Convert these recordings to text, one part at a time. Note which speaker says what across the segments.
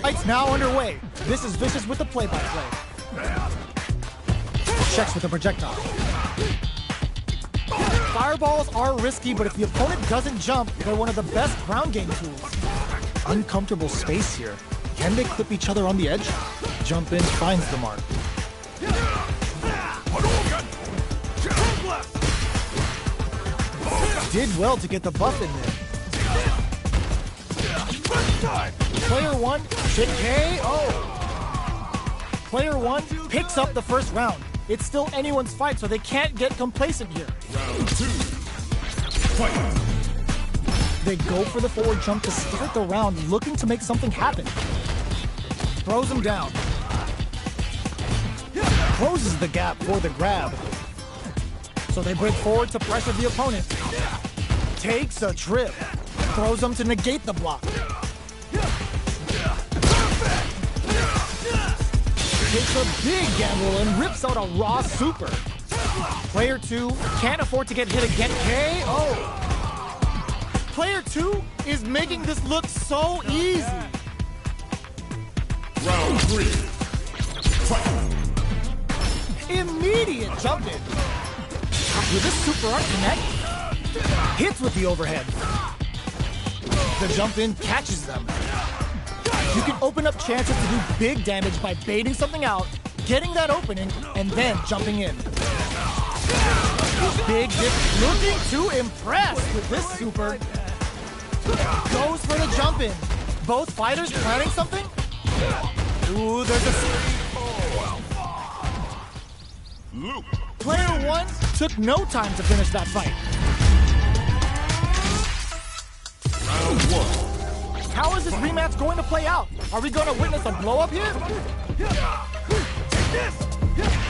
Speaker 1: Fight's now underway. This is Vicious with the play-by-play. Checks with a projectile. Fireballs are risky, but if the opponent doesn't jump, they're one of the best ground game tools. Uncomfortable space here. Can they clip each other on the edge? Jump in finds the mark. Did well to get the buff in there. Player 1, hit KO. Player 1 picks up the first round. It's still anyone's fight, so they can't get complacent here.
Speaker 2: Round 2. Fight.
Speaker 1: They go for the forward jump to start the round, looking to make something happen. Throws him down. Closes the gap for the grab. So they break forward to pressure the opponent. Takes a trip. Throws him to negate the block. Takes a big gamble and rips out a raw super. Player 2 can't afford to get hit again. KO. Player 2 is making this look so easy.
Speaker 2: Round 3. Fight.
Speaker 1: Immediate jump in. Will this super art connect? Hits with the overhead. The jump in catches them. You can open up chances to do big damage by baiting something out, getting that opening, and then jumping in. Big dip, looking to impress with this super. Goes for the jump in. Both fighters planning something? Ooh, there's a...
Speaker 2: Loop.
Speaker 1: Player 1 took no time to finish that fight.
Speaker 2: Round 1.
Speaker 1: How is this rematch going to play out? Are we going to witness a blow-up here?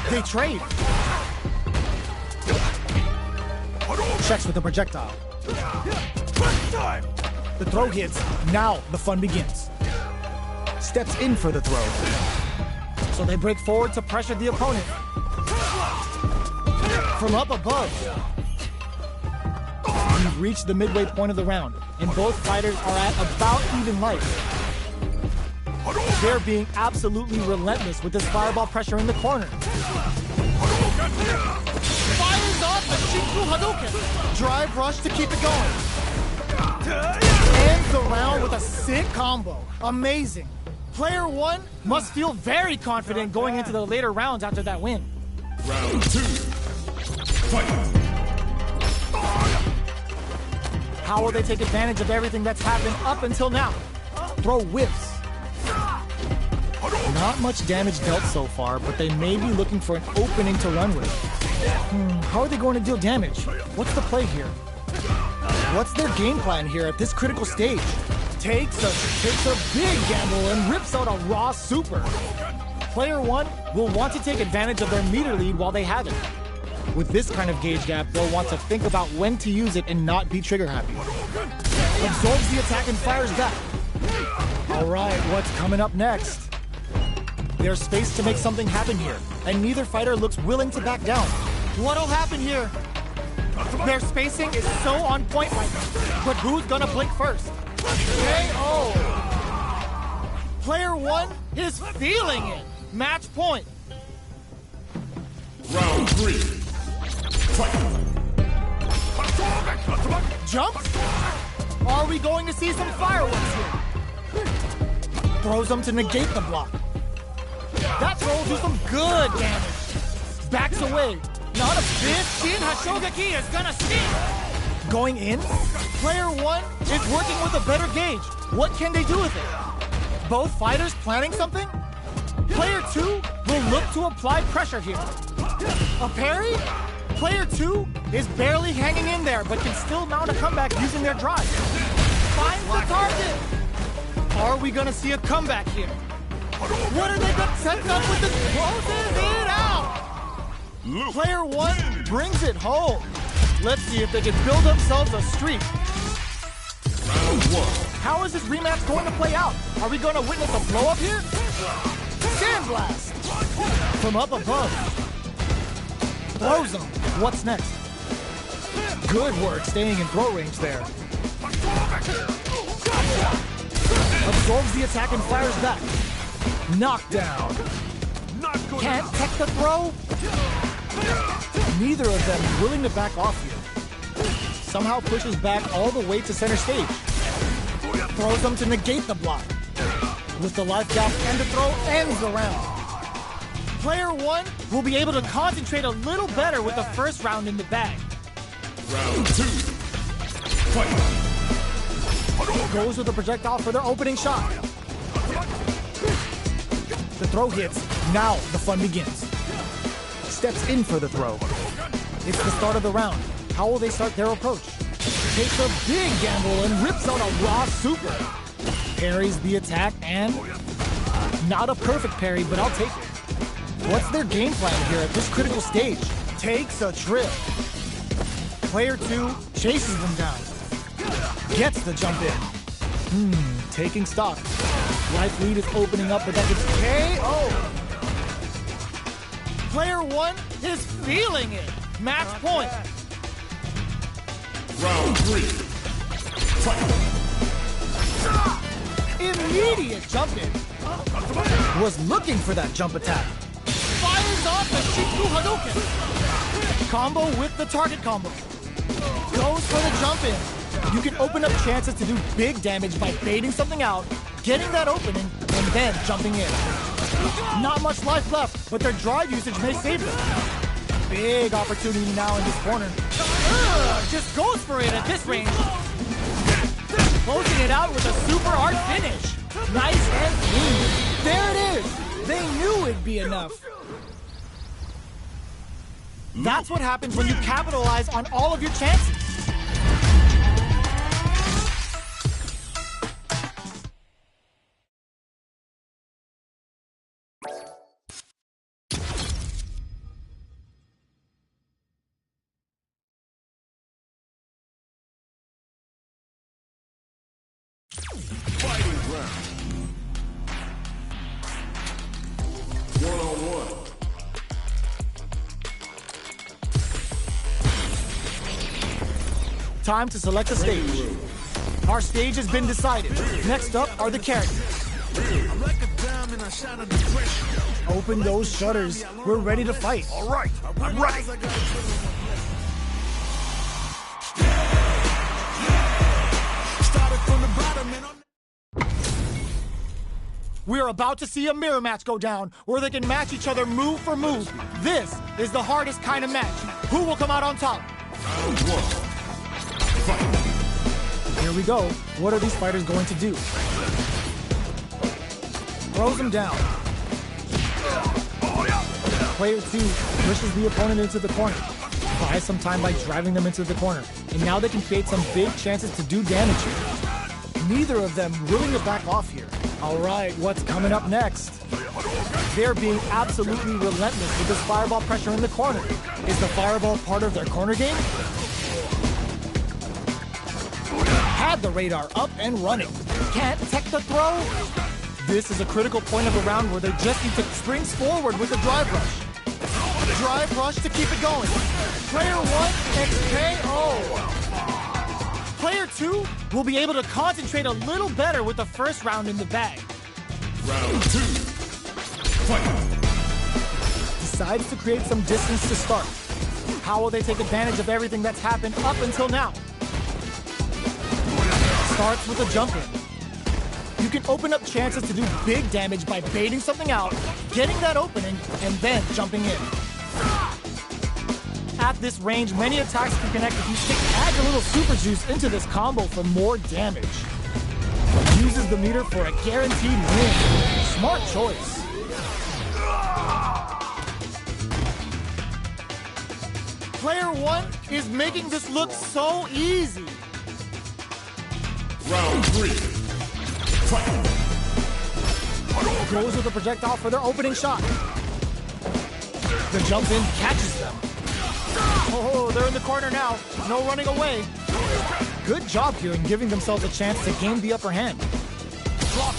Speaker 1: They trade. Checks with the projectile. The throw hits. Now the fun begins. Steps in for the throw. So they break forward to pressure the opponent. From up above. We've reached the midway point of the round, and both fighters are at about even life. They're being absolutely relentless with this fireball pressure in the corner. Fires off the Shinku Hadouken. Drive rush to keep it going. Ends the round with a sick combo. Amazing. Player 1 must feel very confident going into the later rounds after that win.
Speaker 2: Round 2. Fight.
Speaker 1: How will they take advantage of everything that's happened up until now? Throw whiffs. Not much damage dealt so far, but they may be looking for an opening to run with. How are they going to deal damage? What's the play here? What's their game plan here at this critical stage? Takes a big gamble and rips out a raw super. Player 1 will want to take advantage of their meter lead while they have it. With this kind of gauge gap, they'll want to think about when to use it and not be trigger happy. Absorbs the attack and fires back. All right, what's coming up next? There's space to make something happen here, and neither fighter looks willing to back down. What'll happen here? Their spacing is so on point right now, but who's gonna blink first? KO! Player 1 is feeling it. Match point.
Speaker 2: Round 3. Fight.
Speaker 1: Jumps? Are we going to see some fireworks here? Throws them to negate the block. That throw will do some good damage. Backs away. Not a 15 Hashogeki is gonna sting. Going in? Player 1 is working with a better gauge. What can they do with it? Both fighters planning something? Player 2 will look to apply pressure here. A parry? Player 2 is barely hanging in there, but can still mount a comeback using their drive. Finds the target! Are we gonna see a comeback here? What are they gonna set up with this? Closes it out! Player 1 brings it home. Let's see if they can build themselves a streak.
Speaker 2: Round 1.
Speaker 1: How is this rematch going to play out? Are we going to witness a blow-up here? Sandblast! From up above. Throws him. What's next? Good work staying in throw range there. Absorbs absorbs the attack and fires back. Knockdown. Can't tech the throw? Neither of them willing to back off here. Somehow pushes back all the way to center stage. Throws them to negate the block. With the life gap and the throw ends the round. Player 1 will be able to concentrate a little better with the first round in the bag.
Speaker 2: Round 2. Fight.
Speaker 1: Goes with the projectile for their opening shot. The throw hits. Now the fun begins. Steps in for the throw. It's the start of the round. How will they start their approach? Takes a big gamble and rips out a raw super. Parries the attack and... not a perfect parry, but I'll take it. What's their game plan here at this critical stage? Takes a trip. Player 2 chases them down. Gets the jump in. Taking stock. Life lead is opening up, but that gets KO. Player 1 is feeling it. Match point.
Speaker 2: Round 3. Fight.
Speaker 1: Immediate jump in. Was looking for that jump attack. Fires off the Shiku Hadouken. Combo with the target combo. Goes for the jump in. You can open up chances to do big damage by baiting something out, getting that opening, and then jumping in. Not much life left, but their drive usage may save them. Big opportunity now in this corner. Just goes for it at this range. Closing it out with a super hard finish. Nice and clean. There it is. They knew it'd be enough. That's what happens when you capitalize on all of your chances.
Speaker 2: Fighting round. 1-on-1.
Speaker 1: Time to select a stage. Our stage has been decided. Next up are the characters. Open those shutters. We're ready to fight.
Speaker 2: All right, I'm ready.
Speaker 1: We're about to see a mirror match go down, where they can match each other move for move. This is the hardest kind of match. Who will come out on top?
Speaker 2: Round 1. Fight.
Speaker 1: Here we go. What are these fighters going to do? Throws him down. Player 2 pushes the opponent into the corner. Buys some time by driving them into the corner. And now they can create some big chances to do damage here. Neither of them willing to back off here. All right, what's coming up next? They're being absolutely relentless with this fireball pressure in the corner. Is the fireball part of their corner game? Had the radar up and running. Can't tech the throw? This is a critical point of the round where they just need to springs forward with the drive rush. Drive rush to keep it going. Player 1 XKO. Player 2 will be able to concentrate a little better with the first round in the bag.
Speaker 2: Round 2. Fight.
Speaker 1: Decides to create some distance to start. How will they take advantage of everything that's happened up until now? Starts with a jump in. You can open up chances to do big damage by baiting something out, getting that opening, and then jumping in. At this range, many attacks can connect if you add a little super juice into this combo for more damage. Uses the meter for a guaranteed win. Smart choice. Player 1 is making this look so easy.
Speaker 2: Round 3. Fight.
Speaker 1: Goes with a projectile for their opening shot. The jump in catches them. Oh, they're in the corner now. No running away. Good job here in giving themselves a chance to gain the upper hand.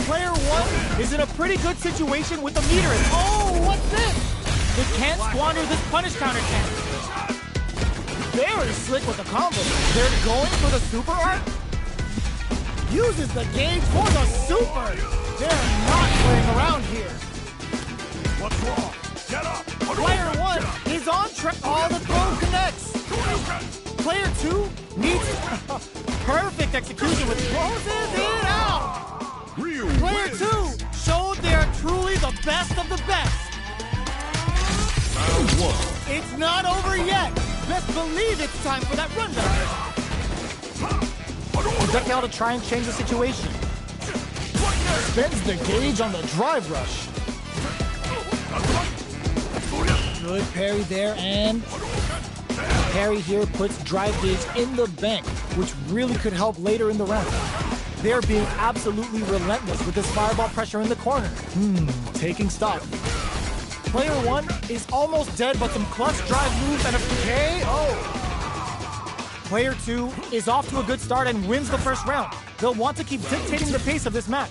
Speaker 1: Player 1 is in a pretty good situation with the meter. Oh, what's this? They can't squander this punish counter chance. Very slick with the combo. They're going for the super art. Uses the gauge for the super. They're not playing around here.
Speaker 2: What's wrong? Get up!
Speaker 1: Player 1 is on track. All the throw connects. Player 2 needs perfect execution with closes it out. Player 2 showed they are truly the best of the best.
Speaker 2: Round 1.
Speaker 1: It's not over yet. Best believe it's time for that rundown. Projectile to try and change the situation. Spends the gauge on the drive rush. Good parry there, and parry here puts drive gauge in the bank, which really could help later in the round. They're being absolutely relentless with this fireball pressure in the corner. Taking stock. Player 1 is almost dead, but some clutch drive moves and a KO. Player 2 is off to a good start and wins the first round. They'll want to keep dictating the pace of this match.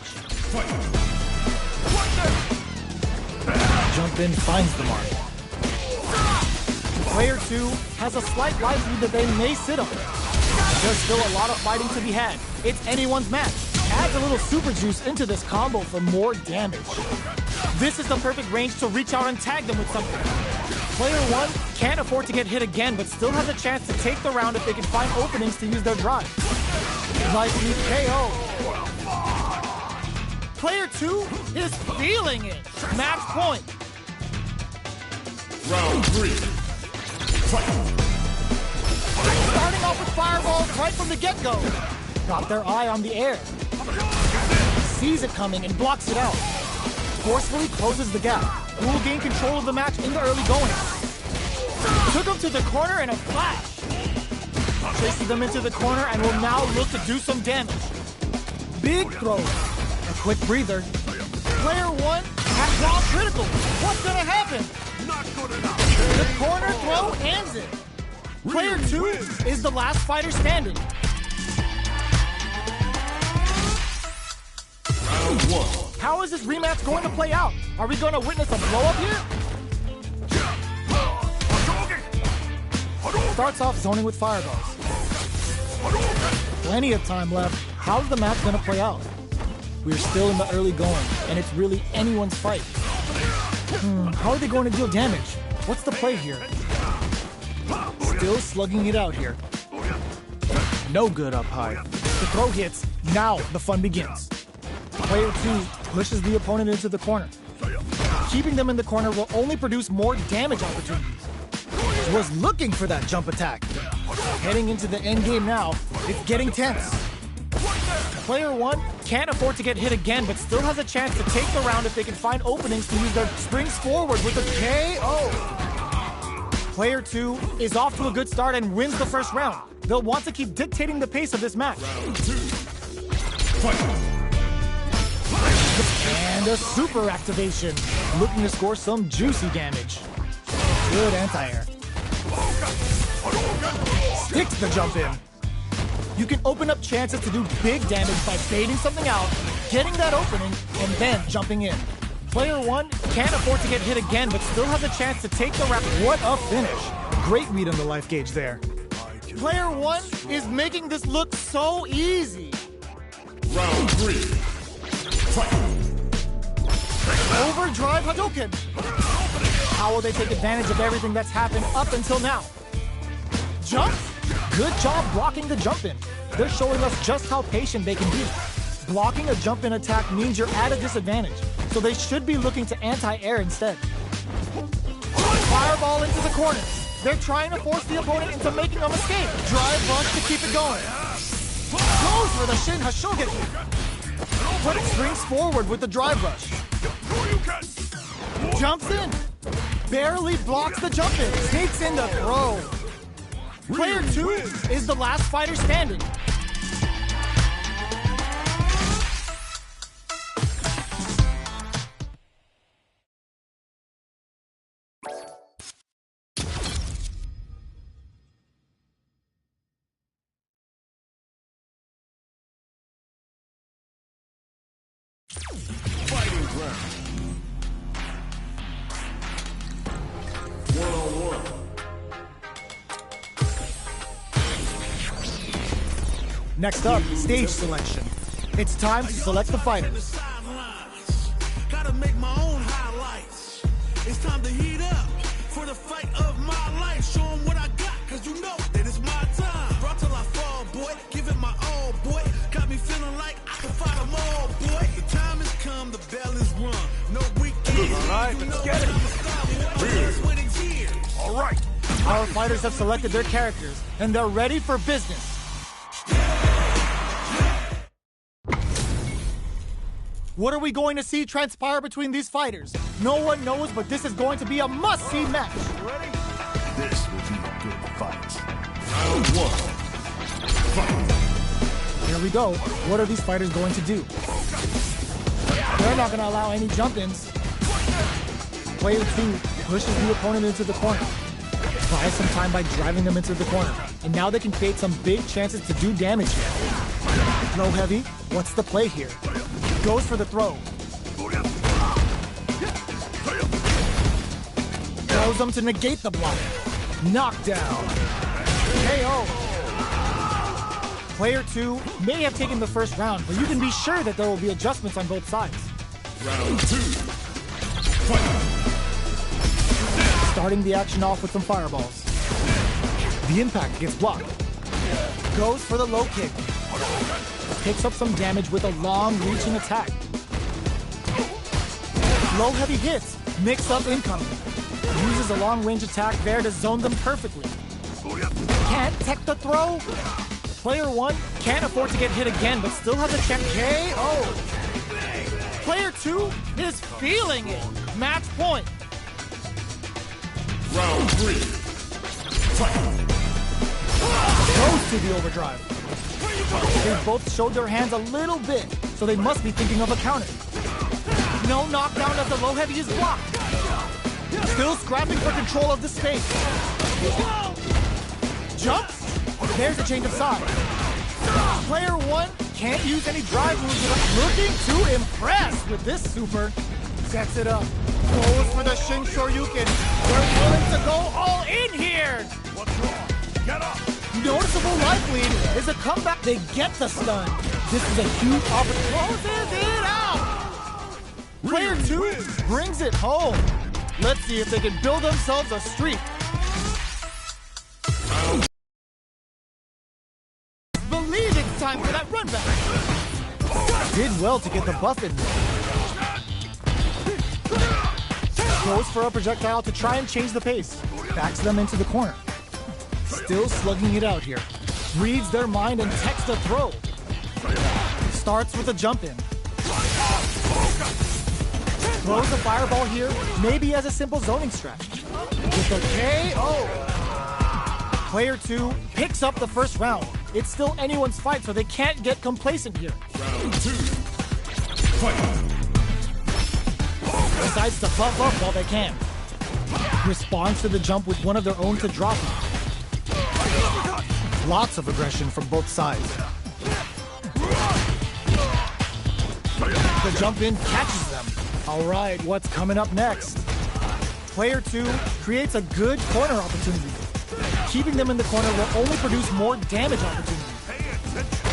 Speaker 1: Jump in finds the mark. Player 2 has a slight life lead that they may sit on. There's still a lot of fighting to be had. It's anyone's match. Adds a little super juice into this combo for more damage. This is the perfect range to reach out and tag them with something. Player 1 can't afford to get hit again, but still has a chance to take the round if they can find openings to use their drive. Nice lead KO. Player 2 is feeling it. Match point.
Speaker 2: Round 3. Fight.
Speaker 1: Starting off with fireballs right from the get-go. Got their eye on the air. Sees it coming and blocks it out. Forcefully closes the gap. Who will gain control of the match in the early going. Took him to the corner in a flash. Chases them into the corner and will now look to do some damage. Big throw. A quick breather. Player 1 has drawn critical. What's gonna happen?
Speaker 2: Not good enough.
Speaker 1: The corner throw ends it. Player 2 is the last fighter standing.
Speaker 2: Round 1.
Speaker 1: How is this rematch going to play out? Are we going to witness a blow-up here? Starts off zoning with fireballs. Plenty of time left. How's the match going to play out? We're still in the early going, and it's really anyone's fight. How are they going to deal damage? What's the play here? Still slugging it out here. No good up high. The throw hits. Now the fun begins. Player 2 pushes the opponent into the corner. Keeping them in the corner will only produce more damage opportunities. Was looking for that jump attack. Heading into the end game now, it's getting tense. Player 1 can't afford to get hit again, but still has a chance to take the round if they can find openings to use their springs forward with a KO. Player 2 is off to a good start and wins the first round. They'll want to keep dictating the pace of this match.
Speaker 2: Round 2. Fight.
Speaker 1: And a super activation. Looking to score some juicy damage. Good anti-air. Sticks the jump in. You can open up chances to do big damage by baiting something out, getting that opening, and then jumping in. Player 1 can't afford to get hit again, but still has a chance to take the round. What a finish. Great read on the life gauge there. Player 1 is making this look so easy.
Speaker 2: Round 3. Fight.
Speaker 1: Overdrive Hadouken. How will they take advantage of everything that's happened up until now? Jump? Good job blocking the jump in. They're showing us just how patient they can be. Blocking a jump in attack means you're at a disadvantage, so they should be looking to anti-air instead. Fireball into the corner. They're trying to force the opponent into making a mistake. Drive rush to keep it going. Goes for the Shin Hashogen. But it springs forward with the drive rush. Jumps in. Barely blocks the jump in. Takes in the throw. Player 2 is the last fighter standing.
Speaker 2: Fighting ground. 1-on-1.
Speaker 1: Next up, stage selection. It's time to select the fighters.
Speaker 3: Gotta make my own highlights. It's time to heat up for the fight of my life. Show 'em what I got, cause you know that it's my time. Brought till I fall, boy. Give it my all, boy. Got me feeling like I can fight them all, boy. The time has come, the bell is run. No weekends.
Speaker 2: All right, let's get it.
Speaker 3: All right.
Speaker 1: Our fighters have selected their characters, and they're ready for business. What are we going to see transpire between these fighters? No one knows, but this is going to be a must-see match.
Speaker 3: Ready?
Speaker 2: This will be a good fight. Round 1. Fight.
Speaker 1: Here we go. What are these fighters going to do? They're not going to allow any jump-ins. Player 2 pushes the opponent into the corner. Buys some time by driving them into the corner. And now they can create some big chances to do damage here. Throw heavy. What's the play here? Goes for the throw. Throws them to negate the block. Knockdown. KO. Player 2 may have taken the first round, but you can be sure that there will be adjustments on both sides.
Speaker 2: Round 2. Fight.
Speaker 1: Starting the action off with some fireballs. The impact gets blocked. Goes for the low kick. Picks up some damage with a long-reaching attack. Low heavy hits. Mix up incoming. Uses a long-range attack there to zone them perfectly. Can't tech the throw. Player 1 can't afford to get hit again, but still has a check KO. Player 2 is feeling it. Match point.
Speaker 2: Round 3. Fight.
Speaker 1: Goes to the overdrive. They both showed their hands a little bit, so they must be thinking of a counter. No knockdown as the low heavy is blocked. Still scrapping for control of the space. Jumps. There's a change of side. Player 1 can't use any drive moves without looking to impress with this super. Sets it up. Goes for the Shin Shoryuken. They're willing to go all in here.
Speaker 2: What's wrong? Get up.
Speaker 1: Noticeable life lead is a comeback. They get the stun. This is a huge opportunity. Closes it out. Player 2 brings it home. Let's see if they can build themselves a streak. Believe it's time for that run back. Did well to get the buff in there. Goes for a projectile to try and change the pace. Backs them into the corner. Still slugging it out here. Reads their mind and techs the throw. Starts with a jump in. Throws a fireball here, maybe as a simple zoning strat. With a KO. Player 2 picks up the first round. It's still anyone's fight, so they can't get complacent here.
Speaker 2: Round 2. Fight.
Speaker 1: Decides to buff up while they can. Responds to the jump with one of their own to drop him. Lots of aggression from both sides. The jump in catches them. All right, what's coming up next? Player 2 creates a good corner opportunity. Keeping them in the corner will only produce more damage opportunities.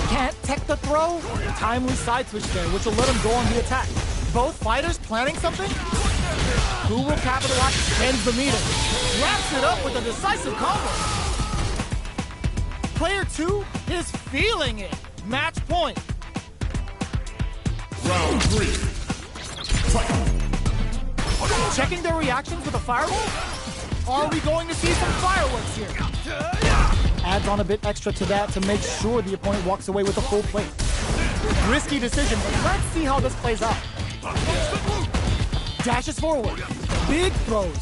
Speaker 1: Can't tech the throw? Timely side switch there, which will let him go on the attack. Both fighters planning something? Who will capitalize? Ends the meter. Wraps it up with a decisive combo. Player 2 is feeling it. Match point.
Speaker 2: Round 3. Fight.
Speaker 1: Checking their reactions with a fireball? Are we going to see some fireworks here? Adds on a bit extra to that to make sure the opponent walks away with a full plate. Risky decision, but let's see how this plays out. Dashes forward. Big throws.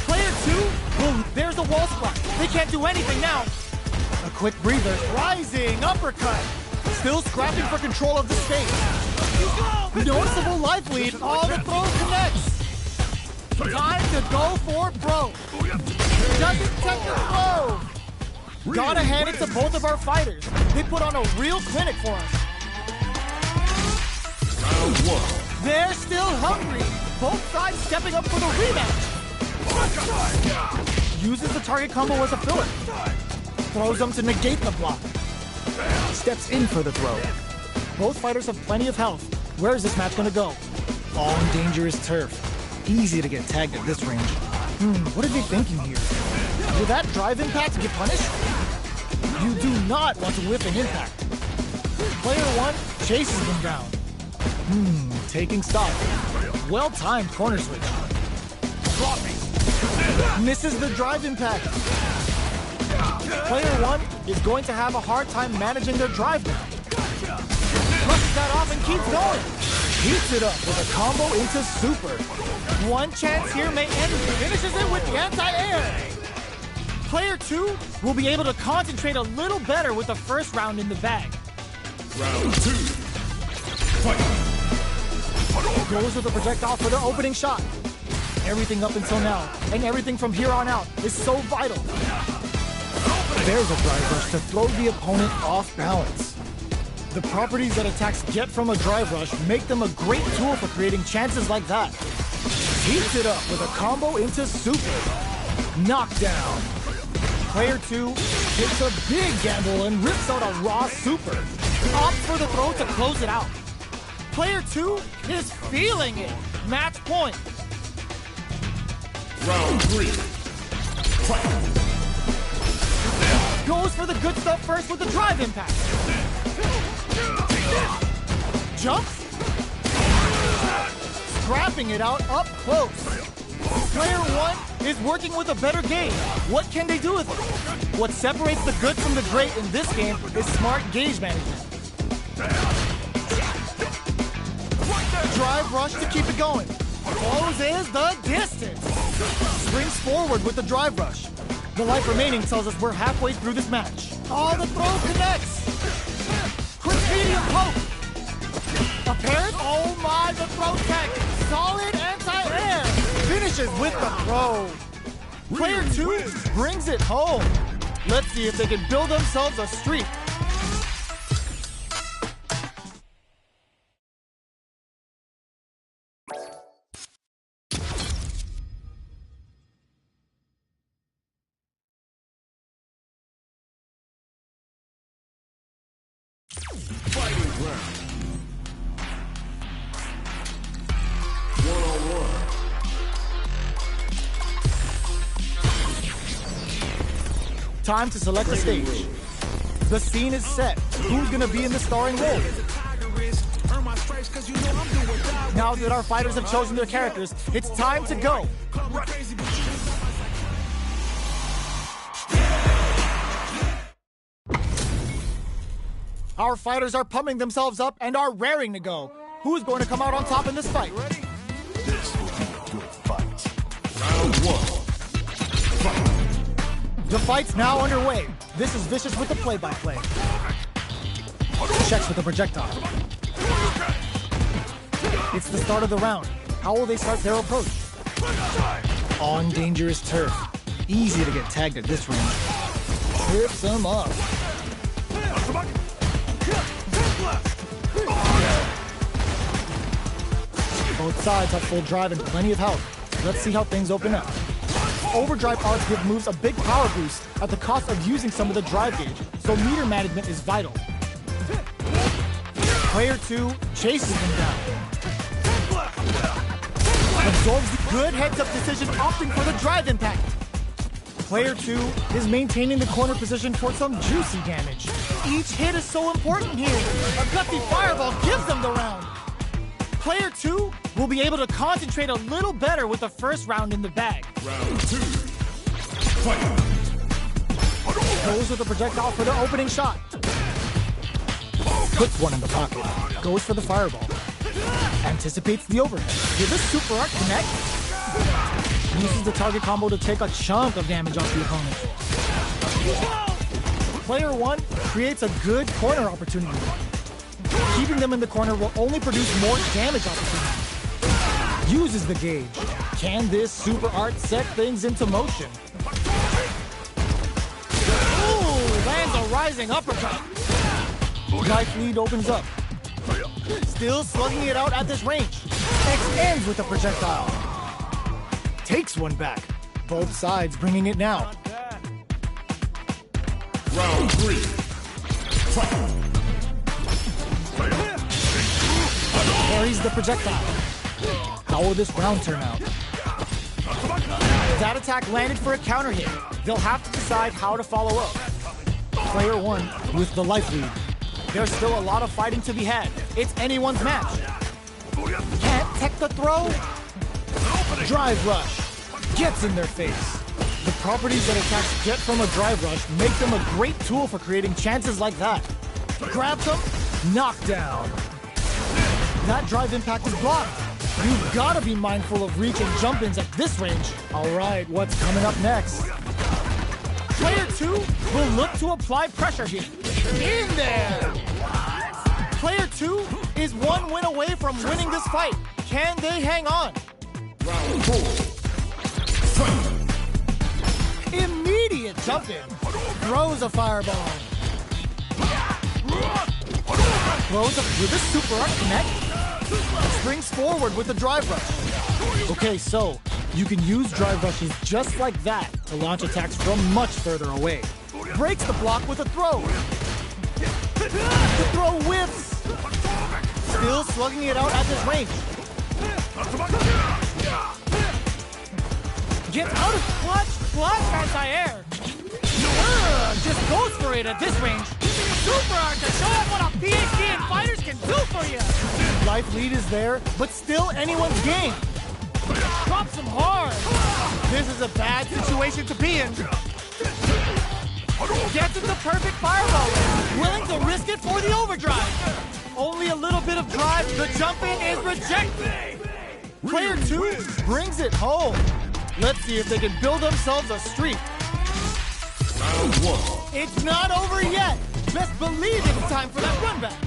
Speaker 1: Player 2, boom, there's a wall spot. They can't do anything now. A quick breather. Rising uppercut. Still scrapping for control of the stage. Noticeable life lead. All the throws connects. Time to go for broke. Doesn't take the throw. Gotta hand it to both of our fighters. They put on a real clinic for us.
Speaker 2: Round 1.
Speaker 1: They're still hungry. Both sides stepping up for the rematch. Uses the target combo as a filler. Throws them to negate the block. Steps in for the throw. Both fighters have plenty of health. Where is this match gonna go? On dangerous turf. Easy to get tagged at this range. What are they thinking here? Will that drive impact get punished? You do not want to whiff an impact. Player 1 chases them down. Taking stock. Well-timed corner switch. Misses the drive impact. Player 1 is going to have a hard time managing their drive now. Brushes that off and keeps going. Heats it up with a combo into super. One chance here may end. Finishes it with the anti-air. Player 2 will be able to concentrate a little better with the first round in the bag.
Speaker 2: Round 2. Fight.
Speaker 1: Goes with the projectile for the opening shot. Everything up until now, and everything from here on out, is so vital. There's a drive rush to throw the opponent off balance. The properties that attacks get from a drive rush make them a great tool for creating chances like that. Heats it up with a combo into super. Knockdown. Player 2 takes a big gamble and rips out a raw super. Opts for the throw to close it out. Player 2 is feeling it. Match point.
Speaker 2: Round 3. Fight.
Speaker 1: Goes for the good stuff first with the drive impact. Jumps. Scrapping it out up close. Player 1 is working with a better gauge. What can they do with it? What separates the good from the great in this game is smart gauge management. Drive rush to keep it going. Closes the distance. Springs forward with the drive rush. The life remaining tells us we're halfway through this match. Oh, the throw connects. Quick medium poke. Apparent. Oh my, the throw tech. Solid anti-air. Finishes with the throw. Player 2 brings it home. Let's see if they can build themselves a streak.
Speaker 2: Fighting round. 1-on-1.
Speaker 1: Time to select the stage. The scene is set. Who's gonna be in the starring role? Now that our fighters have chosen their characters, it's time to go. Our fighters are pumping themselves up and are raring to go. Who is going to come out on top in this fight?
Speaker 2: This will be a good fight. Round 1. Fight.
Speaker 1: The fight's now underway. This is Vicious with the play-by-play. Checks with the projectile. It's the start of the round. How will they start their approach? On dangerous turf. Easy to get tagged at this range. Trips them up. Both sides have full drive and plenty of health. Let's see how things open up. Overdrive arts give moves a big power boost at the cost of using some of the drive gauge, so meter management is vital. Player 2 chases them down. Absorbs the good heads-up decision, opting for the drive impact. Player 2 is maintaining the corner position for some juicy damage. Each hit is so important here. A gutsy fireball gives them the round. Player 2 will be able to concentrate a little better with the first round in the bag.
Speaker 2: Round 2. Fight.
Speaker 1: Goes with the projectile for the opening shot. Puts one in the pocket. Goes for the fireball. Anticipates the overhead. Did this super art connect? Uses the target combo to take a chunk of damage off the opponent. Player 1 creates a good corner opportunity. Keeping them in the corner will only produce more damage opportunities. Uses the gauge. Can this super art set things into motion? Ooh, lands a rising uppercut. Life lead opens up. Still slugging it out at this range. Extends with the projectile. Takes one back. Both sides bringing it now.
Speaker 2: Round 3. Fight.
Speaker 1: parries the projectile. How will this round turn out? That attack landed for a counter hit. They'll have to decide how to follow up. Player 1 with the life lead. There's still a lot of fighting to be had. It's anyone's match. Can't tech the throw? Drive rush. Gets in their face. The properties that attacks get from a drive rush make them a great tool for creating chances like that. Grabs them, knockdown. That drive impact is blocked. You've got to be mindful of reach and jump-ins at this range. All right, what's coming up next? Player 2 will look to apply pressure here. In there! Player 2 is one win away from winning this fight. Can they hang on?
Speaker 2: Round 4. Fight.
Speaker 1: Immediate jump-in. Throws a fireball. Throws with a super art connect. Springs forward with a drive rush. Okay, so you can use drive rushes just like that to launch attacks from much further away. Breaks the block with a throw. The throw whiffs. Still slugging it out at this range. Gets out of clutch anti-air. Just goes for it at this range. Super art to show off what a PhD and fighters can do for you. Life lead is there, but still anyone's game. Drops him hard. This is a bad situation to be in. Gets it the perfect fireball. Willing to risk it for the overdrive. Only a little bit of drive. The jump-in is rejected. Player 2 brings it home. Let's see if they can build themselves a streak.
Speaker 2: Round 1.
Speaker 1: It's not over yet. Best believe it's time for that run back.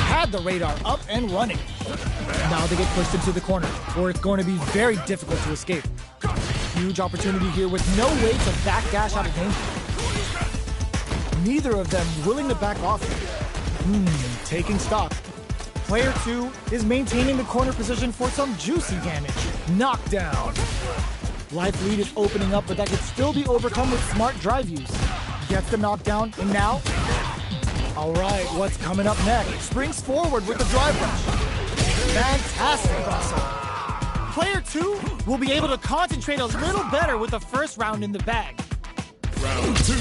Speaker 1: Had the radar up and running. Now they get pushed into the corner, where it's going to be very difficult to escape. Huge opportunity here with no way to backdash out of danger. Neither of them willing to back off. Taking stock. Player 2 is maintaining the corner position for some juicy damage. Knockdown. Life lead is opening up, but that could still be overcome with smart drive use. Gets the knockdown, and now... All right, what's coming up next? Springs forward with the drive rush. Fantastic crossover. Player 2 will be able to concentrate a little better with the first round in the bag.
Speaker 2: Round 2.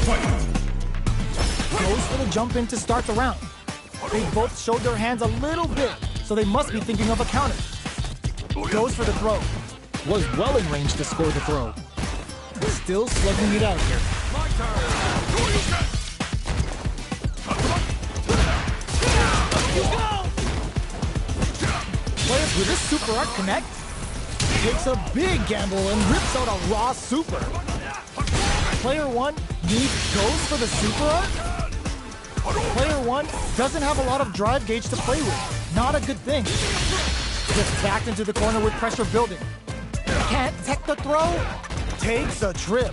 Speaker 2: Fight.
Speaker 1: Goes for the jump in to start the round. They both showed their hands a little bit, so they must be thinking of a counter. Goes for the throw. Was well in range to score the throw. Still slugging it out here.
Speaker 3: My turn.
Speaker 1: Players with this super art connect takes a big gamble and rips out a raw super. Player 1 goes for the super art. Player 1 doesn't have a lot of drive gauge to play with. Not a good thing. Gets backed into the corner with pressure building. Can't tech the throw. Takes a trip.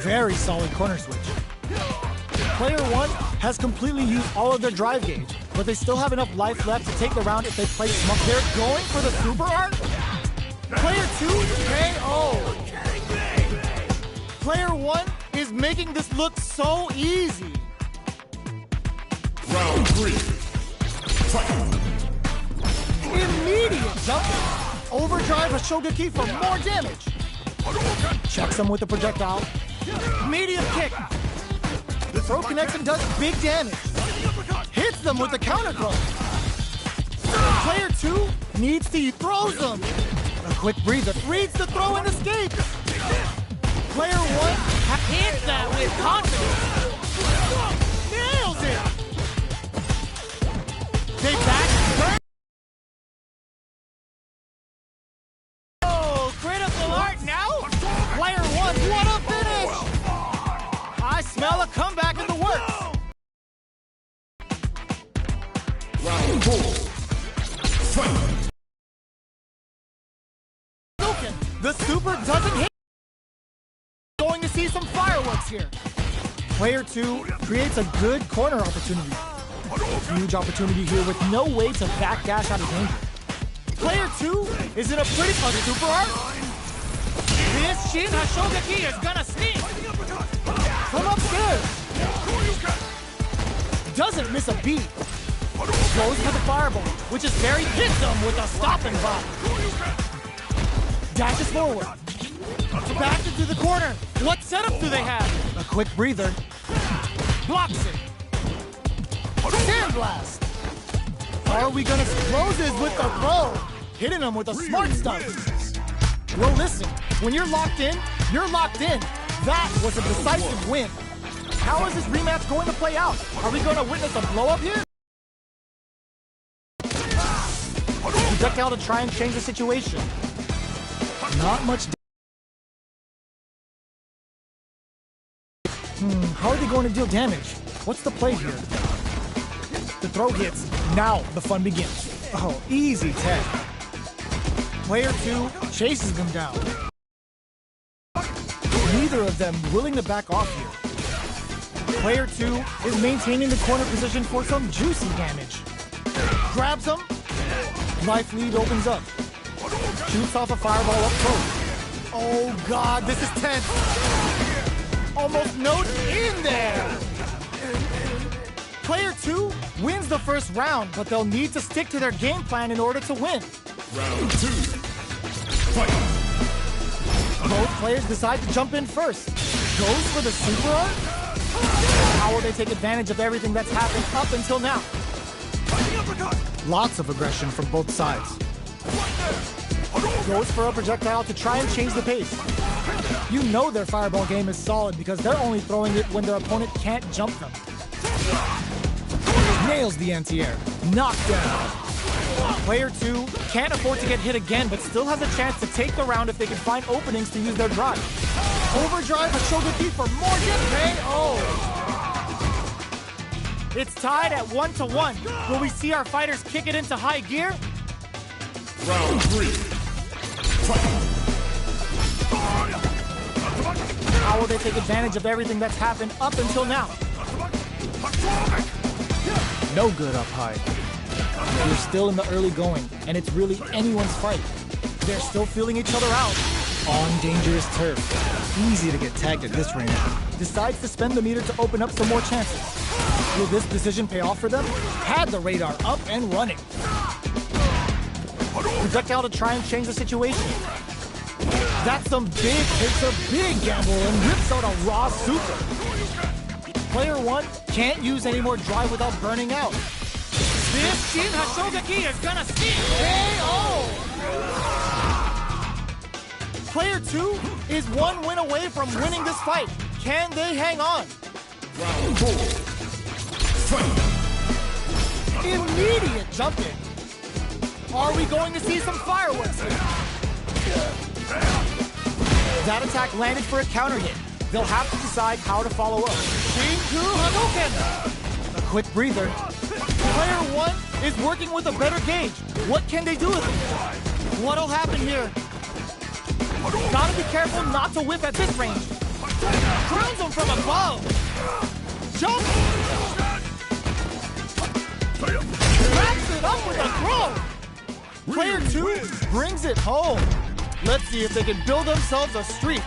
Speaker 1: Very solid corner switch. Player 1 has completely used all of their drive gauge, but they still have enough life left to take the round if they play smart. They're going for the super art. Player 2 KO. Player 1 is making this look so easy.
Speaker 2: Round 3. Fight.
Speaker 1: Immediate jump. Overdrive a Shogeki for more damage. Checks him with the projectile. Medium kick. The throw connects and does big damage. Hits them with the counter throw. Player 2 throws them. A quick breather reads the throw and escapes. Player 1 hits that with confidence. Nails it. They back. Oh, critical art now. Player 1, what a finish! I smell a comeback in the works.
Speaker 2: Round 4. Fight.
Speaker 1: The super doesn't hit. Going to see some fireworks here. Player 2 creates a good corner opportunity. Huge opportunity here with no way to backdash out of danger. Player 2 is in a pretty fun super art. This Shin Hashogeki is gonna sneak from upstairs. doesn't miss a beat. Goes for the fireball, which is very hits him with a stopping block. Dashes forward. Back into the corner. What setup do they have? A quick breather. Blocks it. Sandblast. Are we gonna close this with the throw? Hitting him with the smart stuff. Well, listen, when you're locked in, you're locked in. That was a decisive win. How is this rematch going to play out? Are we going to witness a blow-up here? Projectile to try and change the situation. Not much. How are they going to deal damage? What's the play here? The throw hits. Now the fun begins. Oh, easy tag. Player 2 chases them down. Neither of them willing to back off here. Player 2 is maintaining the corner position for some juicy damage. Grabs him. Life lead opens up. Shoots off a fireball up close. Oh god, this is tense. Almost notes in there. Player 2 wins the first round, but they'll need to stick to their game plan in order to win.
Speaker 2: Round 2. Fight.
Speaker 1: Both players decide to jump in first. Goes for the super art? How will they take advantage of everything that's happened up until now? Lots of aggression from both sides. Goes for a projectile to try and change the pace. You know their fireball game is solid because they're only throwing it when their opponent can't jump them. Nails the anti-air. Knockdown. Player 2 can't afford to get hit again, but still has a chance to take the round if they can find openings to use their drive. Overdrive a Shogeki for Morgan KO. It's tied at 1-1. Will we see our fighters kick it into high gear?
Speaker 2: Round 3. Fight.
Speaker 1: How will they take advantage of everything that's happened up until now? No good up high. We're still in the early going, and it's really anyone's fight. They're still feeling each other out. On dangerous turf. Easy to get tagged at this range. Decides to spend the meter to open up some more chances. Will this decision pay off for them? Had the radar up and running. Projectile to try and change the situation. That's some big, takes a big gamble and rips out a raw super. Player 1 can't use any more drive without burning out. This Shin Hashogeki is gonna see KO! Player 2 is one win away from winning this fight. Can they hang on?
Speaker 2: Round 4. Fight.
Speaker 1: Immediate jump in. Are we going to see some fireworks here? That attack landed for a counter hit. They'll have to decide how to follow up. Shinku Hadouken! A quick breather. Player 1 is working with a better gauge. What can they do with it? What'll happen here? Gotta be careful not to whiff at this range. Crowns him from above. Jump! Wraps it up with a throw! Player 2 brings it home. Let's see if they can build themselves a streak.